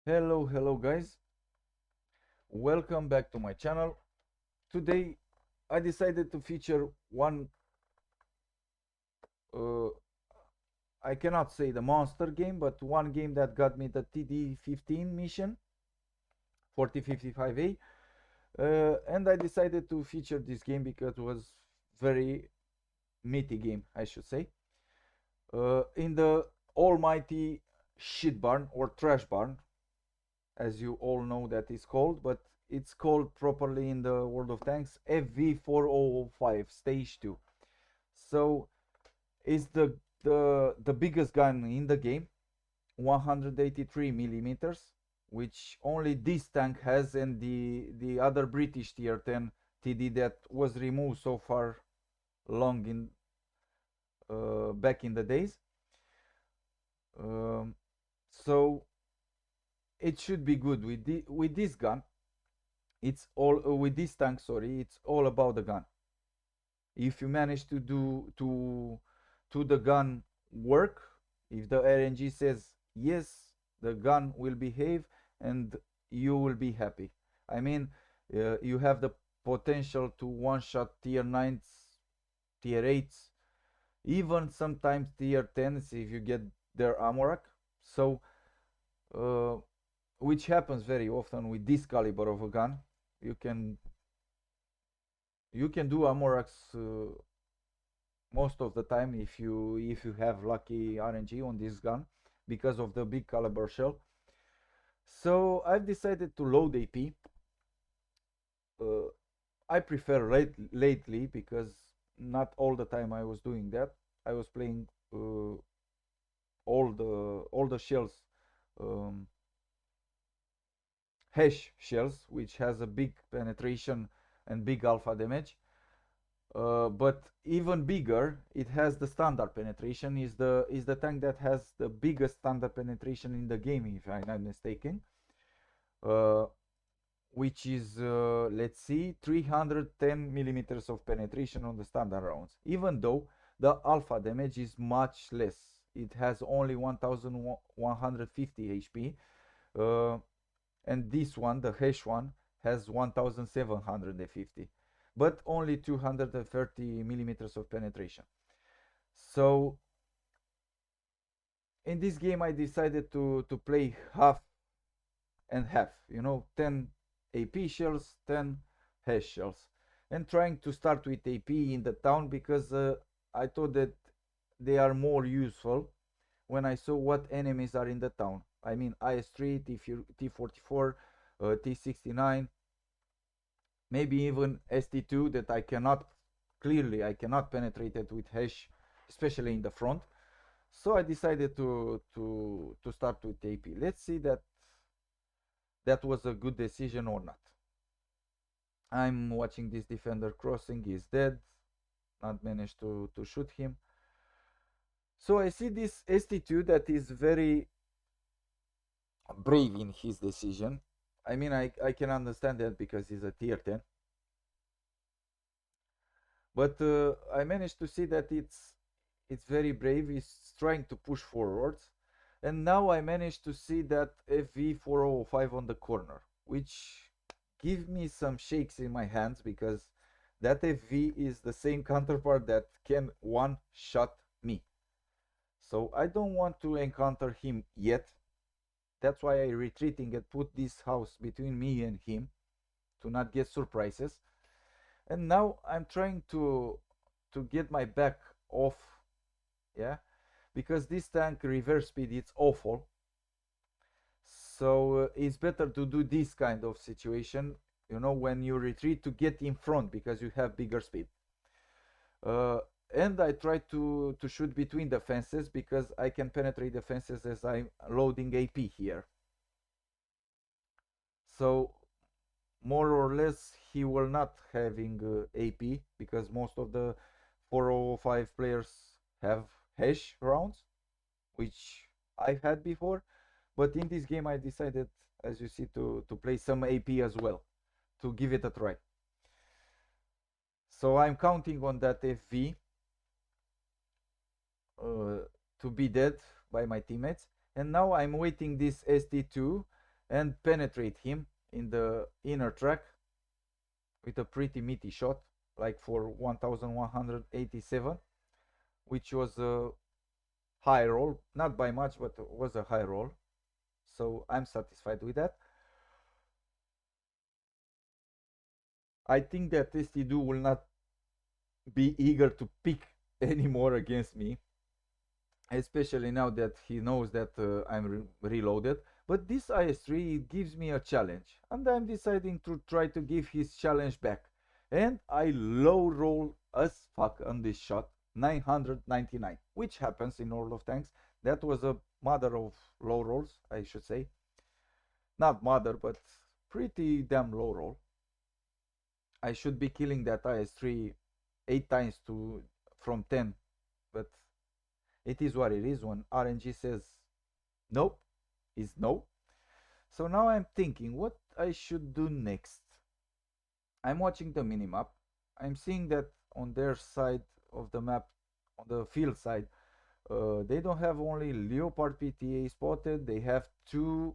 Hello guys, welcome back to my channel. Today I decided to feature one, uh, I cannot say the monster game, but one game that got me the TD15 mission, 4055A, and I decided to feature this game because it was very meaty game, I should say. In the almighty shit barn or trash barn, as you all know that is called, but it's called properly in the World of Tanks FV4005 Stage 2. So it's the biggest gun in the game, 183 millimeters, which only this tank has, and the other British tier 10 TD that was removed so far long in back in the days. Um, so it should be good with this gun. It's all with this tank. Sorry, it's all about the gun. If you manage to do to the gun work, if the RNG says yes, the gun will behave and you will be happy. I mean, you have the potential to one shot tier 9s, tier 8s, even sometimes tier 10s if you get their armor. So uh, which happens very often with this caliber of a gun. You can you can do Amorax most of the time if you have lucky RNG on this gun because of the big caliber shell. So I've decided to load AP. I prefer lately because not all the time I was doing that. I was playing all the shells, um, hash shells, which has a big penetration and big alpha damage. But even bigger, it has the standard penetration. Is the tank that has the biggest standard penetration in the game, if I'm not mistaken. Uh, which is let's see, 310 millimeters of penetration on the standard rounds. Even though the alpha damage is much less, it has only 1150 HP, uh, and this one, the hash one, has 1750, but only 230 millimeters of penetration. So in this game I decided to play half and half, 10 AP shells, 10 hash shells, and trying to start with AP in the town because I thought that they are more useful when I saw what enemies are in the town. I mean, IS-3, T-44, T-69, maybe even ST2 that I cannot penetrate it with hash, especially in the front. So I decided to start with AP. Let's see that was a good decision or not. I'm watching this defender crossing. He's dead. Not managed to shoot him. So I see this ST2 that is very brave in his decision. I mean, I can understand that because he's a tier 10. But I managed to see that it's very brave. He's trying to push forwards. And now I managed to see that FV4005 on the corner, which give me some shakes in my hands because that FV is the same counterpart that can one-shot me. So I don't want to encounter him yet. That's why I retreating and put this house between me and him to not get surprises. And now I'm trying to get my back off, yeah, because this tank reverse speed it's awful. So it's better to do this kind of situation, when you retreat, to get in front because you have bigger speed. uh, and I try to shoot between the fences because I can penetrate the fences as I'm loading AP here. So more or less he will not having AP because most of the 405 players have hash rounds, which I had before. But in this game I decided, as you see, to play some AP as well, to give it a try. So I'm counting on that FV to be dead by my teammates. And now I'm waiting this SD2 and penetrate him in the inner track with a pretty meaty shot, like for 1187, which was a high roll, not by much, but was a high roll. So I'm satisfied with that. I think that ST2 will not be eager to pick anymore against me, especially now that he knows that I'm reloaded. But this IS-3 gives me a challenge, and I'm deciding to try to give his challenge back. And I low roll as fuck on this shot, 999, which happens in World of Tanks. That was a mother of low rolls, I should say. Not mother, but pretty damn low roll. I should be killing that IS-3 8 times to from 10, but it is what it is. When RNG says nope, is no. So now I'm thinking what I should do next. I'm watching the minimap. I'm seeing that on their side of the map, on the field side, they don't have only Leopard PTA spotted. They have two,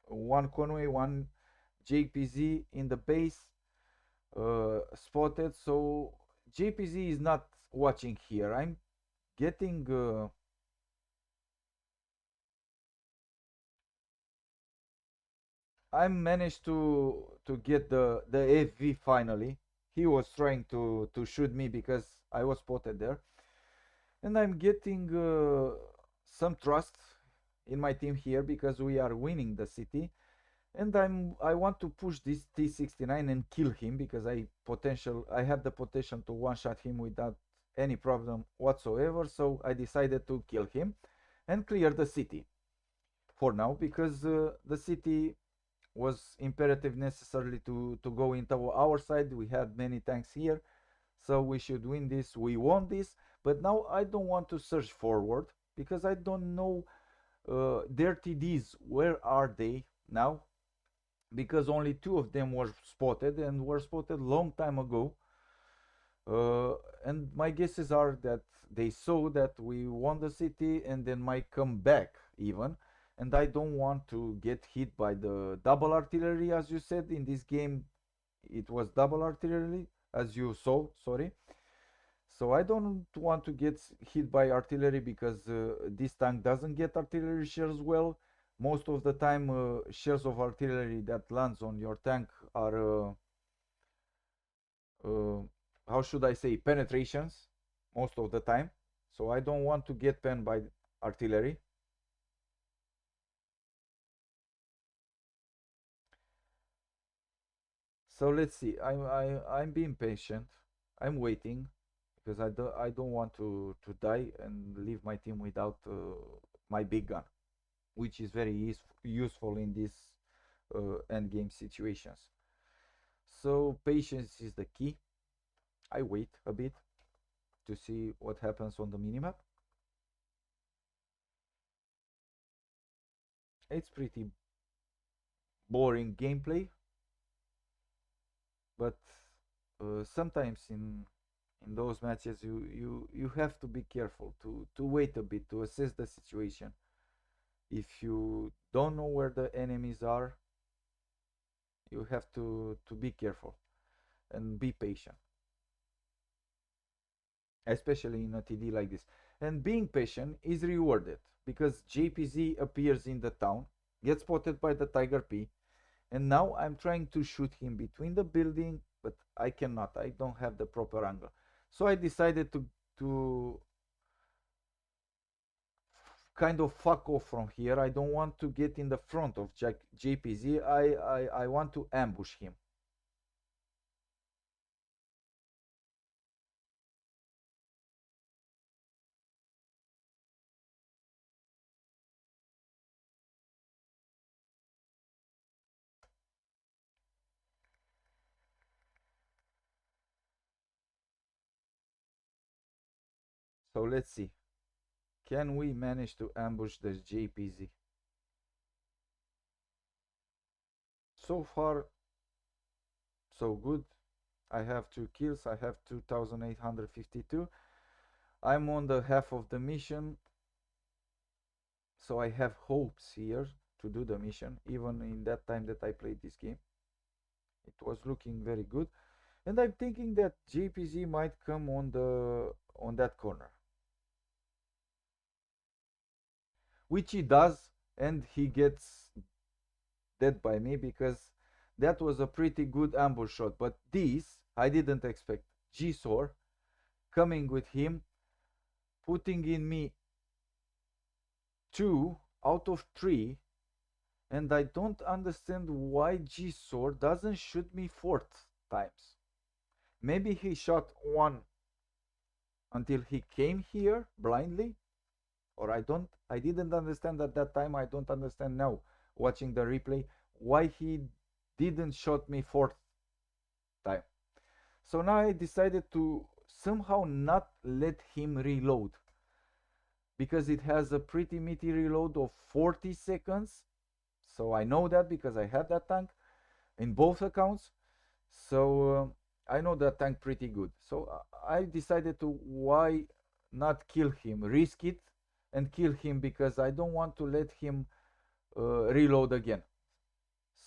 one Conway, one JPZ in the base spotted. So JPZ is not watching here. I'm getting I managed to get the FV finally. He was trying to shoot me because I was spotted there, and I'm getting some trust in my team here because we are winning the city, and I want to push this T69 and kill him because I have the potential to one shot him without any problem whatsoever. So I decided to kill him and clear the city for now because the city was imperative necessarily to go into our side. We had many tanks here, so we should win this. We won this, but now I don't want to search forward because I don't know their TDs. Where are they now? Because only two of them were spotted and were spotted long time ago. Uh, and my guesses are that they saw that we won the city and then might come back even. And I don't want to get hit by the double artillery, as you said in this game. It was double artillery, as you saw. Sorry. So I don't want to get hit by artillery because this tank doesn't get artillery shells well. Most of the time, shells of artillery that lands on your tank are uh, how should I say, penetrations most of the time. So I don't want to get penned by artillery. So let's see. I'm being patient. I'm waiting because I don't want to die and leave my team without my big gun, which is very useful in these end game situations. So patience is the key. I wait a bit to see what happens on the minimap. It's pretty boring gameplay, but sometimes in those matches you have to be careful to wait a bit to assess the situation. If you don't know where the enemies are, you have to be careful and be patient, especially in a TD like this. And being patient is rewarded because JPZ appears in the town, gets spotted by the Tiger P, and now I'm trying to shoot him between the building, but I cannot. I don't have the proper angle. So I decided to kind of fuck off from here. I don't want to get in the front of JPZ. I want to ambush him. So let's see. Can we manage to ambush this JPZ? So far, so good. I have 2 kills. I have 2,852. I'm on the half of the mission, so I have hopes here to do the mission, even in that time that I played this game. It was looking very good, and I'm thinking that JPZ might come on that corner, which he does, and he gets dead by me because that was a pretty good ambush shot. But this I didn't expect. Gisor coming with him, putting in me 2 out of 3, and I don't understand why Gisor doesn't shoot me 4 times. Maybe he shot 1 until he came here blindly, or I didn't understand at that time. I don't understand now watching the replay why he didn't shot me 4th time. So now I decided to somehow not let him reload, because it has a pretty meaty reload of 40 seconds. So I know that because I had that tank in both accounts. So I know that tank pretty good. So I decided to why not kill him, risk it and kill him, because I don't want to let him reload again.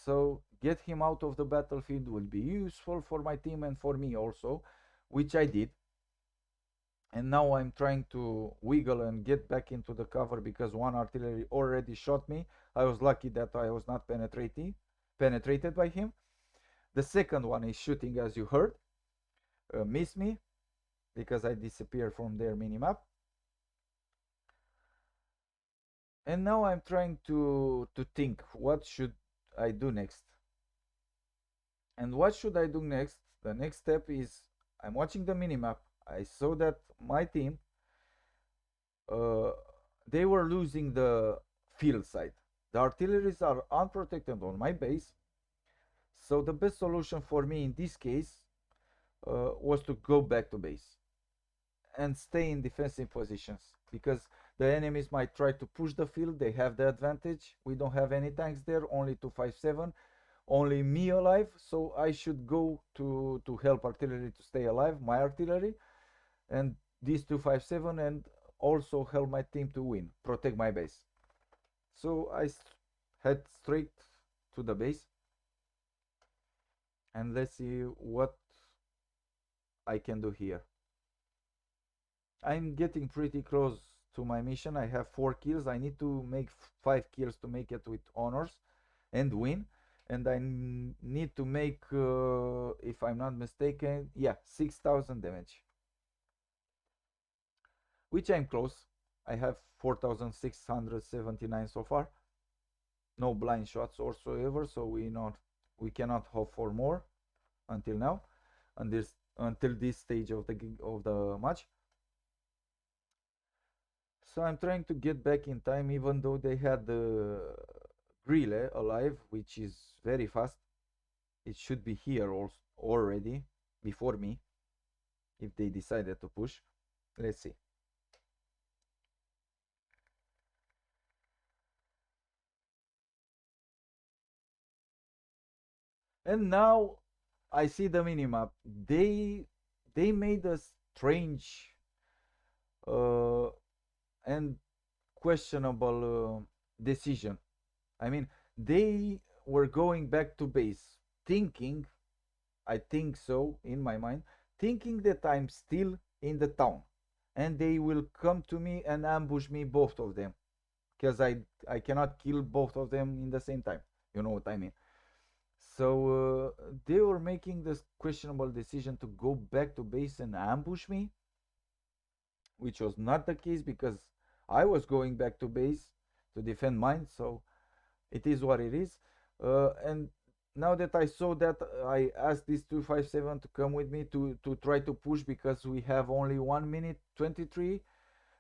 So get him out of the battlefield will be useful for my team and for me also, which I did. And now I'm trying to wiggle and get back into the cover because one artillery already shot me. I was lucky that I was not penetrated by him. The second one is shooting, as you heard, missed me because I disappeared from their minimap. And now I'm trying to think what should I do next. And what should I do next? The next step is I'm watching the minimap. I saw that my team, they were losing the field side. The artilleries are unprotected on my base. So the best solution for me in this case was to go back to base and stay in defensive positions, because the enemies might try to push the field. They have the advantage. We don't have any tanks there, only 257, only me alive. So I should go to help artillery to stay alive, my artillery, and this 257, and also help my team to win, protect my base. So I head straight to the base, and let's see what I can do here. I'm getting pretty close to my mission. I have 4 kills. I need to make 5 kills to make it with honors and win. And I need to make, if I'm not mistaken, yeah, 6,000 damage, which I'm close. I have 4,679 so far. No blind shots whatsoever, so we cannot hope for more until now, until this stage of the match. So I'm trying to get back in time, even though they had the Grille alive, which is very fast. It should be here also already before me, if they decided to push. Let's see. And now I see the minimap. They made a strange and questionable decision. I mean, they were going back to base, thinking, I think so in my mind, thinking that I'm still in the town, and they will come to me and ambush me, both of them, because I cannot kill both of them in the same time. You know what I mean? So they were making this questionable decision to go back to base and ambush me, which was not the case because I was going back to base to defend mine. So it is what it is. And now that I saw that, I asked this 257 to come with me to try to push, because we have only 1 minute 23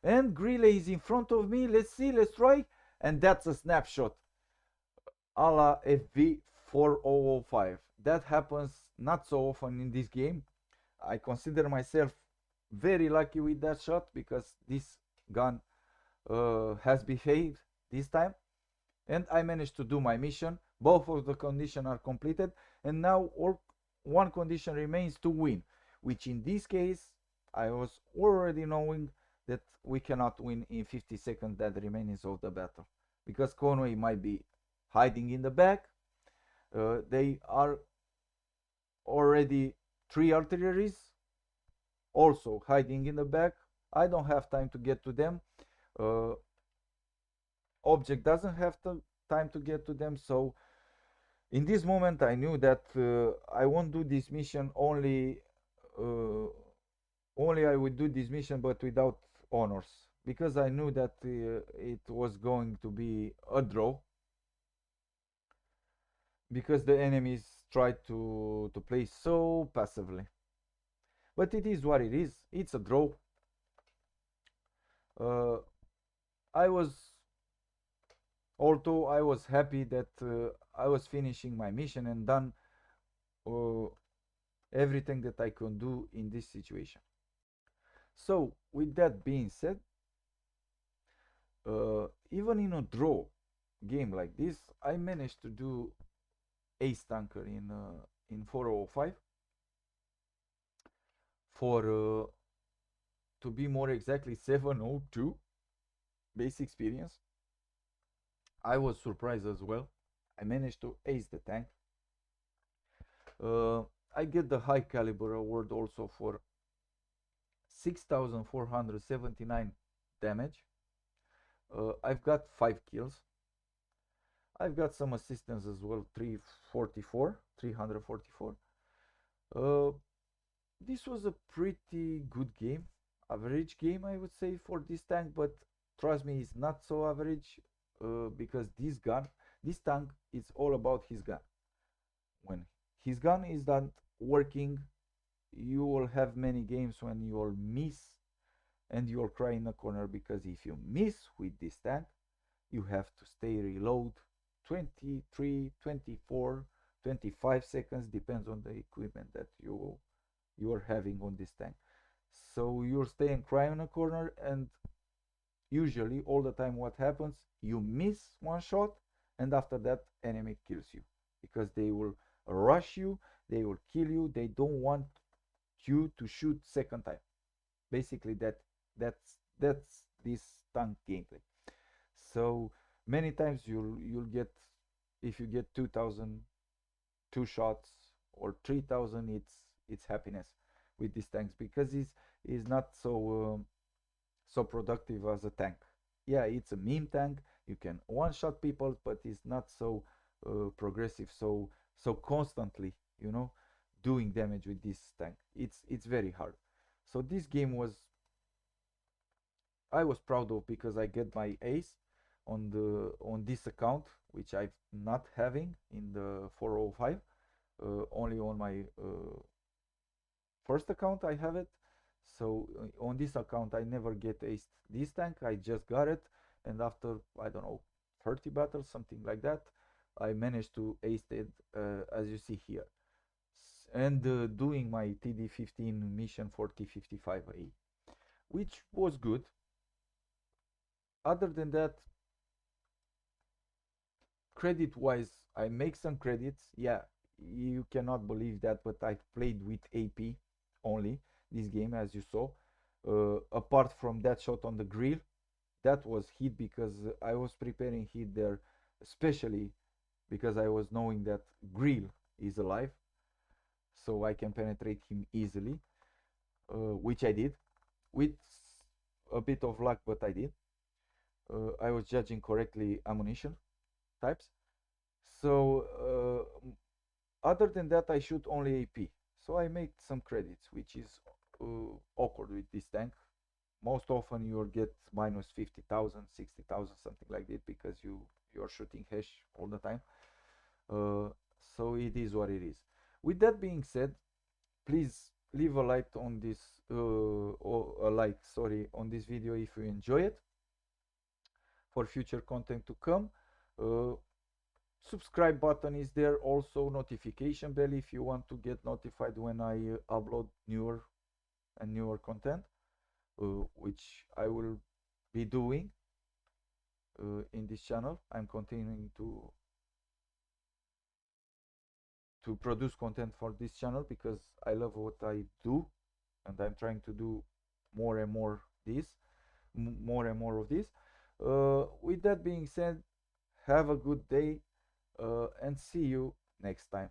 and Grille is in front of me. Let's see, let's try. And that's a snapshot a la FV4005. That happens not so often in this game. I consider myself very lucky with that shot, because this gun has behaved this time, and I managed to do my mission. Both of the conditions are completed, and now one condition remains to win, which in this case I was already knowing that we cannot win in 50 seconds that remains of the battle, because Conway might be hiding in the back. They are already 3 artilleries also hiding in the back. I don't have time to get to them. uh, Object doesn't have time to get to them. So in this moment I knew that I won't do this mission, uh, only I would do this mission but without honors, because I knew that it was going to be a draw, because the enemies tried to play so passively. But it is what it is. It's a draw. uh, I was Although I was happy that I was finishing my mission and done uh, everything that I could do in this situation. So with that being said, even in a draw game like this, I managed to do ace tanker in 4005 for to be more exactly 702 base experience. I was surprised as well. I managed to ace the tank. uh, I get the high caliber award also for 6479 damage. I've got 5 kills. I've got some assistance as well, 344. uh, this was a pretty good game, average game I would say for this tank, but trust me, it's not so average, because this tank is all about his gun. When his gun is not working, you will have many games when you will miss and you will cry in a corner, because if you miss with this tank, you have to stay reload 23, 24, 25 seconds, depends on the equipment that you are having on this tank. So you're staying cry in a corner, and usually all the time what happens, you miss one shot, and after that enemy kills you, because they will rush you, they will kill you, they don't want you to shoot second time. Basically that's this tank gameplay. So many times you'll get, if you get 2000 two shots or 3000, it's happiness with these tanks, because it's not so productive as a tank. Yeah, it's a meme tank, you can one shot people, but it's not so progressive, so constantly, you know, doing damage with this tank. It's very hard. So this game I was proud of, because I get my ace on this account, which I'm not having in the 405. Only on my first account I have it. So on this account I never get aced this tank, I just got it, and after, I don't know, 30 battles, something like that, I managed to ace it, as you see here, and doing my TD15 mission for T55A, which was good. Other than that, credit wise, I make some credits. Yeah, you cannot believe that, but I played with AP only this game, as you saw. Apart from that shot on the grill, that was hit, because I was preparing hit there, especially because I was knowing that grill is alive, so I can penetrate him easily, which I did with a bit of luck, but I did. I was judging correctly ammunition types. So other than that, I shoot only AP. So I make some credits, which is awkward with this tank. Most often you'll get minus 50,000, 60,000, something like that, because you're shooting hash all the time. So it is what it is. With that being said, please leave a like on this on this video if you enjoy it, for future content to come. Uh, Subscribe button is there, also notification bell if you want to get notified when I upload newer content, which I will be doing in this channel. I'm continuing to produce content for this channel, because I love what I do, and I'm trying to do more and more this more and more of this. With that being said, have a good day, and see you next time.